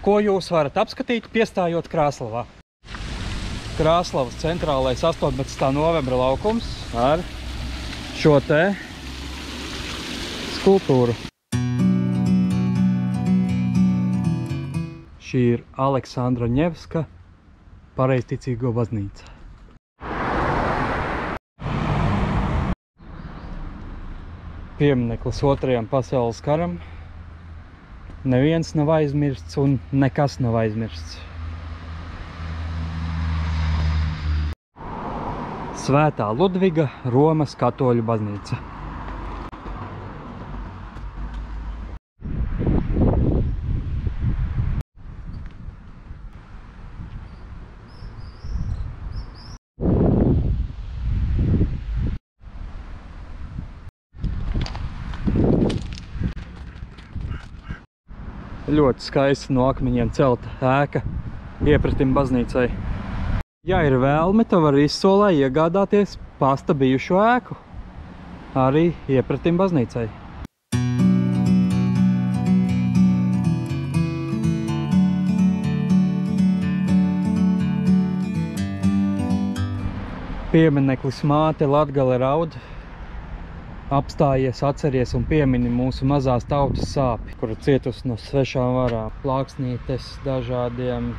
ko jūs varat apskatīt, piestājot Krāslavā. Krāslavas centrālais 18. novembra laukums ar šo te skulptūru. Šī ir Aleksandra Ņevska pareizticīgo baznīca. Piemineklis 2. pasaules karam. Neviens nav aizmirsts un nekas nav aizmirsts. Svētā Ludviga Romas katoļu baznīca. Ļoti skaisti no akmeņiem celta ēka iepratim baznīcai. Ja ir vēlme, tad var izsolē iegādāties pasta bijušo ēku arī iepratim baznīcai. Piemineklis Māte Latgale raud. Apstājies, atceries un piemini mūsu mazās tautas sāpi, kura cietusi no svešām varām, plāksnītes, dažādiem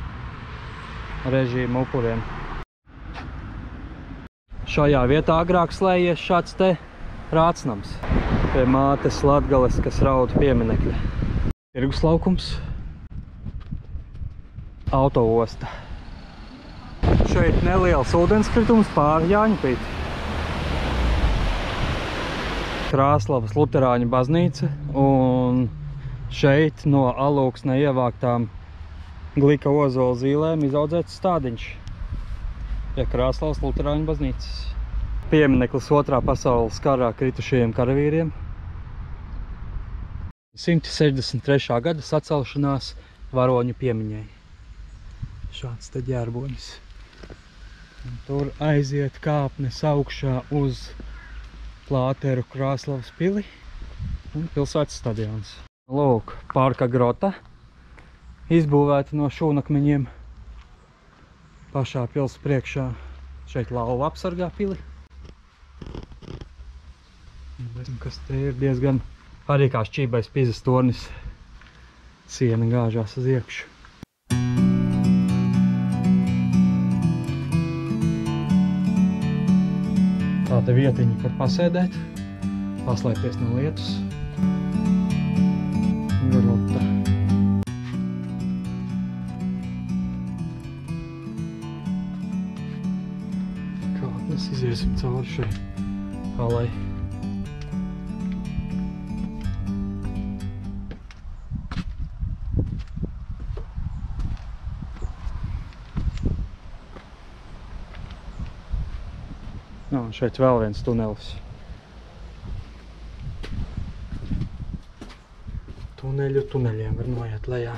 režīmu upuriem. Šajā vietā agrāk slējies šāds te rācnams pie Mātes Latgales, kas raud pieminekļa. Tirgus laukums, autoosta. Šeit neliels ūdenskritums pāri Jāņupīti. Krāslavas luterāņu baznīca, un šeit no alūksnē ievāktām glika ozola zīlēm izaudzēts stādiņš pie Krāslavas luterāņu baznīcas. Piemineklis 2. pasaules karā kritušajiem karavīriem. 163. gada sacelšanās varoņu piemiņai. Šāds te ģērbonis. Un tur aiziet kāpnes augšā uz Plāteru Krāslavas pili un pilsētas stadions. Lūk, parka grota, izbūvēta no šūnakmeņiem pašā pils priekšā. Šeit lauva apsargā pili. Kas te ir diezgan arī kā šķībais Pizas tornis. Siena gāžās uz iekšu. Tāda vietiņa, kur pasēdēt, paslēpties no lietus. Grota. Kāpnes iziesim cauri šai alai. Šeit vēl viens tunelis. Tuneļu tuneļiem var noiet lejā.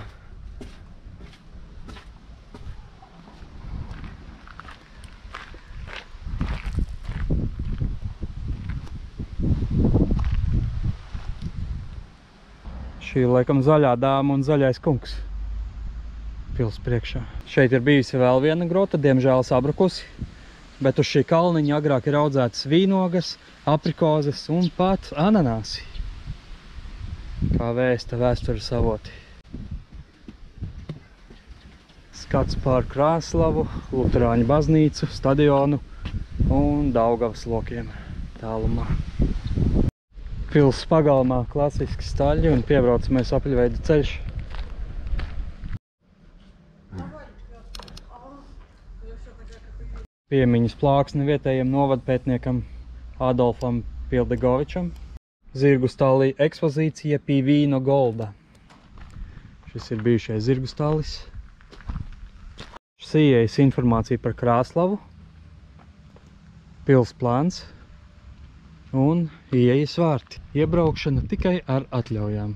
Šī laikam zaļā dāma un zaļais kungs pils priekšā. Šeit ir bijusi vēl viena grota, diemžēl sabrukusi. Bet uz šī kalniņa agrāk ir audzētas vīnogas, aprikozes un pat ananāsi. Kā vēsta vēstures avoti. Skats pār Krāslavu, luterāņu baznīcu, stadionu un Daugavas lokiem tālumā. Pils pagalmā klasiski staļi un piebraucamais apļveida ceļš. Piemiņas plāksne vietējiem novadpētniekam Adolfam Pildegovičam. Zirgu stālī ekspozīcija pie vīno golda. Šis ir bijušais zirgu stālis. Šis ieejas informācija par Krāslavu, pils plāns un ieejas vārti. Iebraukšana tikai ar atļaujām.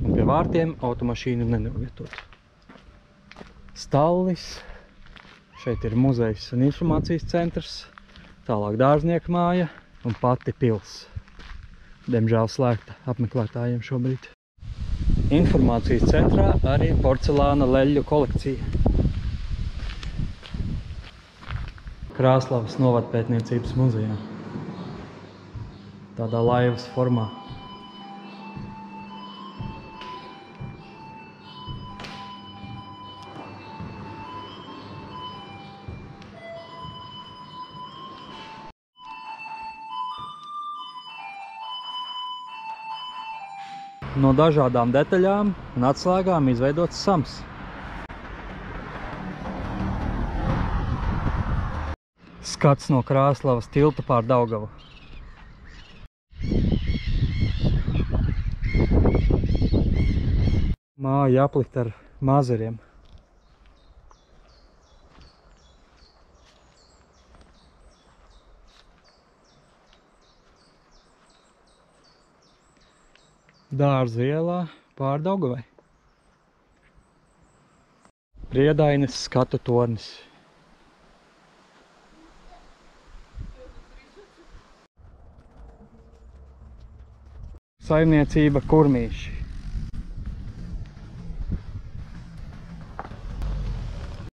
Un pie vārtiem automašīnu nenovietot. Stallis. Šeit ir muzejs un informācijas centrs, tālāk dārznieku māja un pati pils. Diemžēl slēgta apmeklētājiem šobrīd. Informācijas centrā arī porcelāna leļu kolekcija. Krāslavas novadpētniecības muzejā. Tādā laivas formā. No dažādām detaļām un atslēgām izveidots sams. Skats no Krāslavas tilta pār Daugavu. Māja aplikta ar mazeriem. Dārza ielā pār Daugavai. Priedainis skatu tornis. Saimniecība Kurmīši.